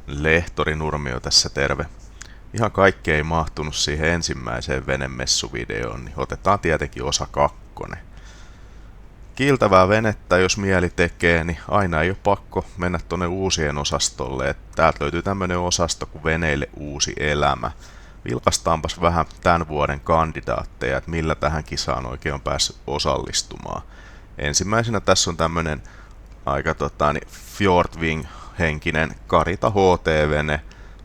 Lehtori Nurmio tässä terve. Ihan kaikki ei mahtunut siihen ensimmäiseen venemessuvideoon, niin otetaan tietenkin osa kakkonen. Kiiltävää venettä, jos mieli tekee, niin aina ei ole pakko mennä tonne uusien osastolle. Et täältä löytyy tämmönen osasto kuin Veneille uusi elämä. Vilkastaanpas vähän tämän vuoden kandidaatteja, että millä tähän kisaan oikein on päässyt osallistumaan. Ensimmäisenä tässä on tämmönen aika Fjordwing-henkinen Carita HT-vene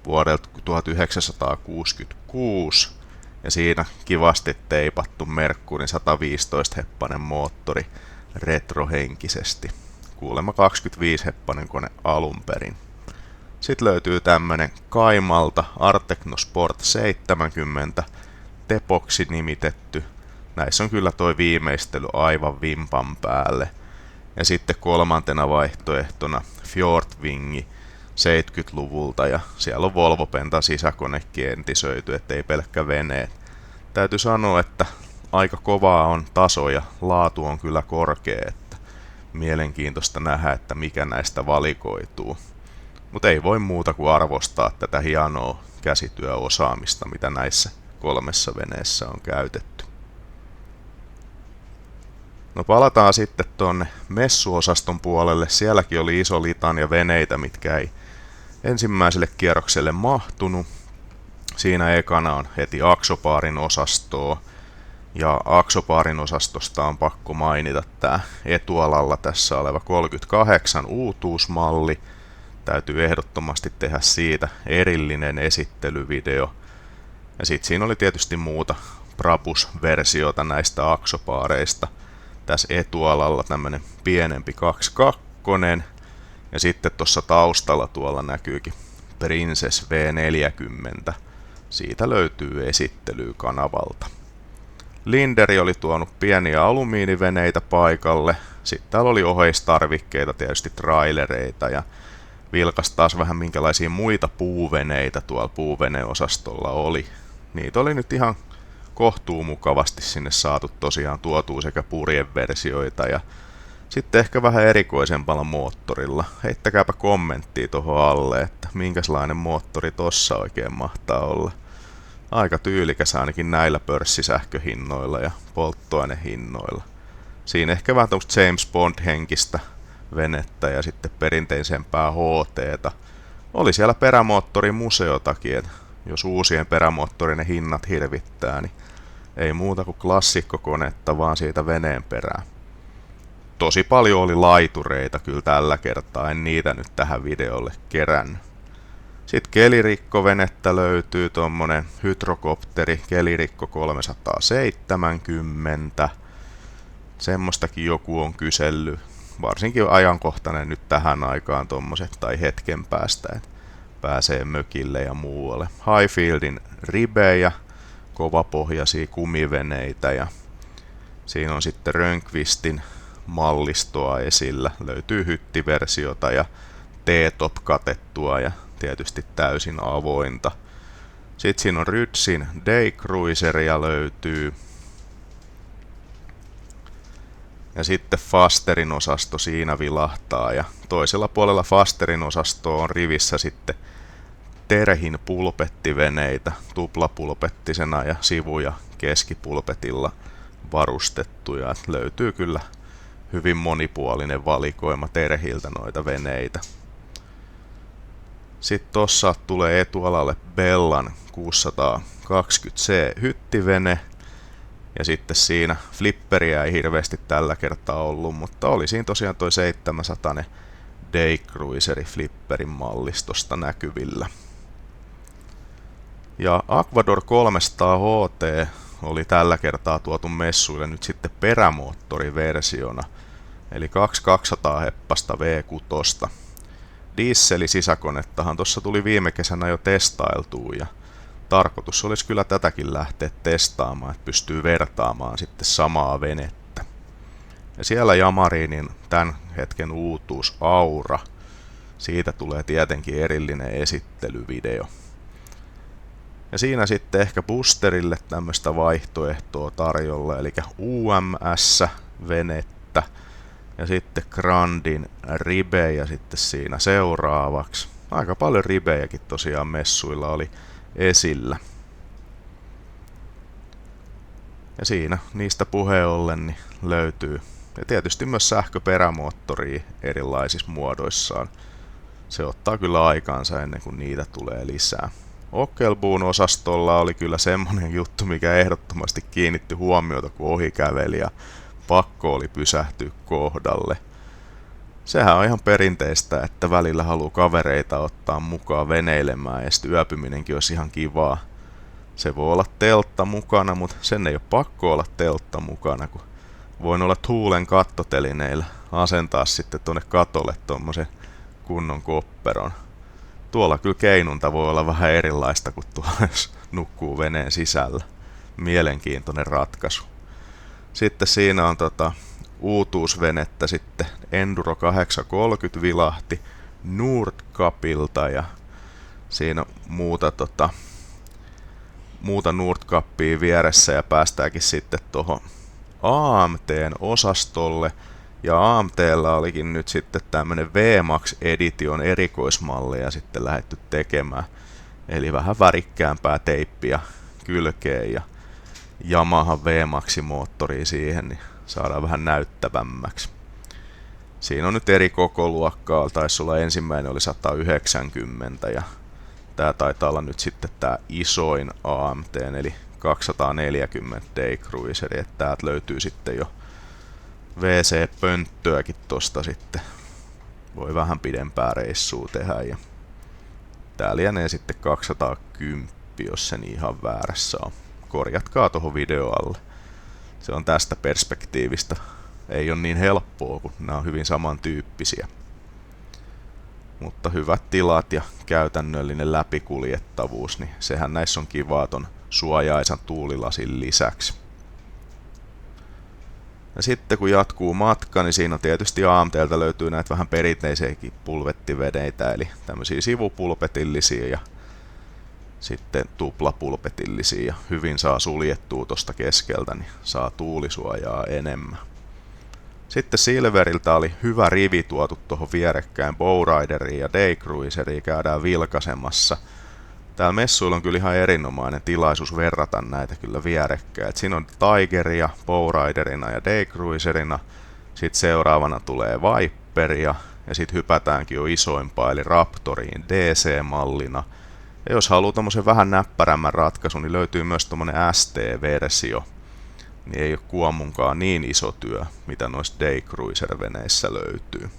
vuodelta 1966. Ja siinä kivasti teipattu Mercurin 115-heppanen moottori retrohenkisesti. Kuulemma 25-heppanen kone alun perin. Sitten löytyy tämmönen Kaimalta Artecno Sport 70 Tepoksi nimitetty. Näissä on kyllä toi viimeistely aivan vimpan päälle. Ja sitten kolmantena vaihtoehtona Fjordwingi 70-luvulta ja siellä on Volvo-pentan sisäkonekin entisöity, ettei pelkkä veneet. Täytyy sanoa, että aika kovaa on taso ja laatu on kyllä korkea, että mielenkiintoista nähdä, että mikä näistä valikoituu. Mutta ei voi muuta kuin arvostaa tätä hienoa käsityöosaamista, mitä näissä kolmessa veneessä on käytetty. No palataan sitten tuonne messuosaston puolelle. Sielläkin oli iso litania veneitä, mitkä ei ensimmäiselle kierrokselle mahtunut. Siinä ekana on heti Axopaarin osastoa. Ja Axopaarin osastosta on pakko mainita tämä etualalla tässä oleva 38 uutuusmalli. Täytyy ehdottomasti tehdä siitä erillinen esittelyvideo. Ja sitten siinä oli tietysti muuta Brabus-versiota näistä Axopaareista. Tässä etualalla tämmönen pienempi 22. Ja sitten tuossa taustalla tuolla näkyykin Princess V40. Siitä löytyy esittelyä kanavalta. Linderi oli tuonut pieniä alumiiniveneitä paikalle. Sitten täällä oli oheistarvikkeita, tietysti trailereita ja vilkas taas vähän minkälaisia muita puuveneitä tuolla puuveneosastolla oli. Niitä oli nyt ihan kohtuu mukavasti sinne saatu tosiaan tuotua sekä purjeversioita ja sitten ehkä vähän erikoisempalla moottorilla. Heittäkääpä kommenttia tuohon alle, että minkälainen moottori tossa oikein mahtaa olla. Aika tyylikäs ainakin näillä pörssisähköhinnoilla ja polttoainehinnoilla. Siinä ehkä vähän tämmöistä James Bond-henkistä venettä ja sitten perinteisempää HT:ta. Oli siellä perämoottorimuseotakin, että jos uusien perämoottorien hinnat hirvittää, niin ei muuta kuin klassikkokonetta vaan siitä veneen perään. Tosi paljon oli laitureita kyllä tällä kertaa, en niitä nyt tähän videolle kerännyt. Sitten kelirikkovenettä löytyy tommonen hydrokopteri, kelirikko 370. Semmostakin joku on kysellyt. Varsinkin ajankohtainen nyt tähän aikaan tommoset tai hetken päästä, että pääsee mökille ja muualle. Highfieldin ribejä, kovapohjaisia kumiveneitä ja siinä on sitten Rönnqvistin mallistoa esillä. Löytyy hyttiversiota ja T-top katettua ja tietysti täysin avointa. Sitten siinä on Rydsin Daycruiseria löytyy. Ja sitten Fasterin osasto siinä vilahtaa ja toisella puolella Fasterin osastoa on rivissä sitten Terhin pulpettiveneitä tuplapulpettisena ja sivu- ja keskipulpetilla varustettuja. Löytyy kyllä hyvin monipuolinen valikoima Terhiltä noita veneitä. Sitten tossa tulee etualalle Bellan 620C hyttivene. Ja sitten siinä flipperiä ei hirveästi tällä kertaa ollut, mutta oli siinä tosiaan toi 700 Daycruiseri flipperin mallistosta näkyvillä. Ja Aquador 300 HT oli tällä kertaa tuotu messuille nyt sitten perämoottoriversiona, eli 2200 heppasta V6. Dieseli sisäkonettahan tuossa tuli viime kesänä jo testailtua ja tarkoitus olisi kyllä tätäkin lähteä testaamaan, että pystyy vertaamaan sitten samaa venettä. Ja siellä Yamarinin tämän hetken uutuus Aura, siitä tulee tietenkin erillinen esittelyvideo. Ja siinä sitten ehkä boosterille tämmöistä vaihtoehtoa tarjolla, eli UMS-venettä ja sitten Grandin Ribe ja sitten siinä seuraavaksi. aika paljon ribejäkin tosiaan messuilla oli esillä. Ja siinä niistä puheen ollen niin löytyy. Ja tietysti myös sähköperämoottoria erilaisissa muodoissaan. Se ottaa kyllä aikaansa ennen kuin niitä tulee lisää. Ockelboon osastolla oli kyllä semmonen juttu, mikä ehdottomasti kiinnitti huomiota, kun ohi käveli ja pakko oli pysähtyä kohdalle. Sehän on ihan perinteistä, että välillä haluaa kavereita ottaa mukaan veneilemään ja sitten yöpyminenkin olisi ihan kivaa. Se voi olla teltta mukana, mutta sen ei ole pakko olla teltta mukana, kun voin olla tuulen kattotelineillä asentaa sitten tuonne katolle tommosen kunnon kopperon. Tuolla kyllä keinunta voi olla vähän erilaista kuin tuolla, jos nukkuu veneen sisällä. Mielenkiintoinen ratkaisu. Sitten siinä on uutuusvenettä sitten Enduro 830 vilahti Nordkapilta ja siinä on muuta Nordkappia vieressä ja päästäänkin sitten tuohon AMT:n osastolle. Ja AMT:llä olikin nyt sitten tämmönen VMAX Edition erikoismalleja sitten lähdetty tekemään. Eli vähän värikkäämpää teippiä kylkeen ja Yamahan VMAXin moottoria siihen, niin saadaan vähän näyttävämmäksi. Siinä on nyt eri kokoluokkaa, taisi olla ensimmäinen oli 190 ja tää taitaa olla nyt sitten tää isoin AMT, eli 240 Daycruiseri, että täältä löytyy sitten jo WC-pönttöäkin tosta sitten. Voi vähän pidempää reissua tehdä ja tää lienee sitten 210, jos se niin ihan väärässä on. Korjatkaa tuohon videoalle. Se on tästä perspektiivistä. Ei ole niin helppoa, kun nämä on hyvin samantyyppisiä. Mutta hyvät tilat ja käytännöllinen läpikuljettavuus, niin sehän näissä on kivaa ton suojaisan tuulilasin lisäksi. Ja sitten kun jatkuu matka, niin siinä tietysti AMT:ltä löytyy näitä vähän perinteisiäkin pulvettiveneitä, eli tämmöisiä sivupulpetillisia ja sitten tuplapulpetillisia ja hyvin saa suljettua tosta keskeltä, niin saa tuulisuojaa enemmän. Sitten Silveriltä oli hyvä rivi tuotu tuohon vierekkäin Bowrideriin ja Daycruiseriin käydään vilkaisemassa. Täällä messuilla on kyllä ihan erinomainen tilaisuus verrata näitä kyllä vierekkäin. Siinä on Tigeria Bowriderina ja Daycruiserina, sitten seuraavana tulee Viperia ja sitten hypätäänkin jo isoimpaa eli Raptoriin DC-mallina. Ja jos haluaa tommosen vähän näppärämmän ratkaisun, niin löytyy myös tommonen ST-versio. Niin ei ole kuomunkaan niin iso työ, mitä noissa Daycruiser-veneissä löytyy.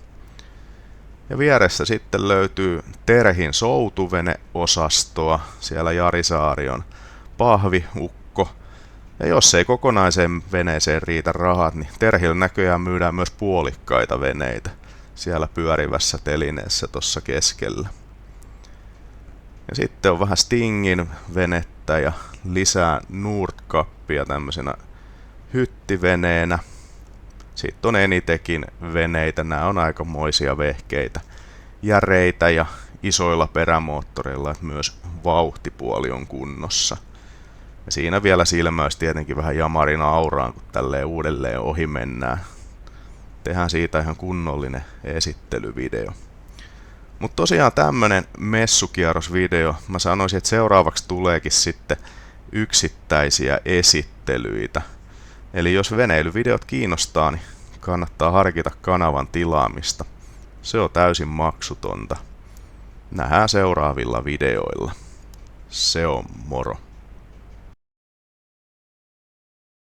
Ja vieressä sitten löytyy Terhin soutuvene-osastoa. Siellä Jari Saari on pahviukko. Ja jos ei kokonaiseen veneeseen riitä rahat, niin Terhillä näköjään myydään myös puolikkaita veneitä siellä pyörivässä telineessä tuossa keskellä. Ja sitten on vähän Stingin venettä ja lisää Nordkappia tämmöisenä hyttiveneenä. Sitten on Enitekin veneitä, nämä on aikamoisia vehkeitä. Järeitä ja isoilla perämoottoreilla, että myös vauhtipuoli on kunnossa. Ja siinä vielä silmäys tietenkin vähän Yamarin auraan, kun tälleen uudelleen ohi mennään. Tehdään siitä ihan kunnollinen esittelyvideo. Mutta tosiaan tämmönen messukierrosvideo. Mä sanoisin, että seuraavaksi tuleekin sitten yksittäisiä esittelyitä. Eli jos veneilyvideot kiinnostaa, niin kannattaa harkita kanavan tilaamista. Se on täysin maksutonta. Nähdään seuraavilla videoilla. Se on moro.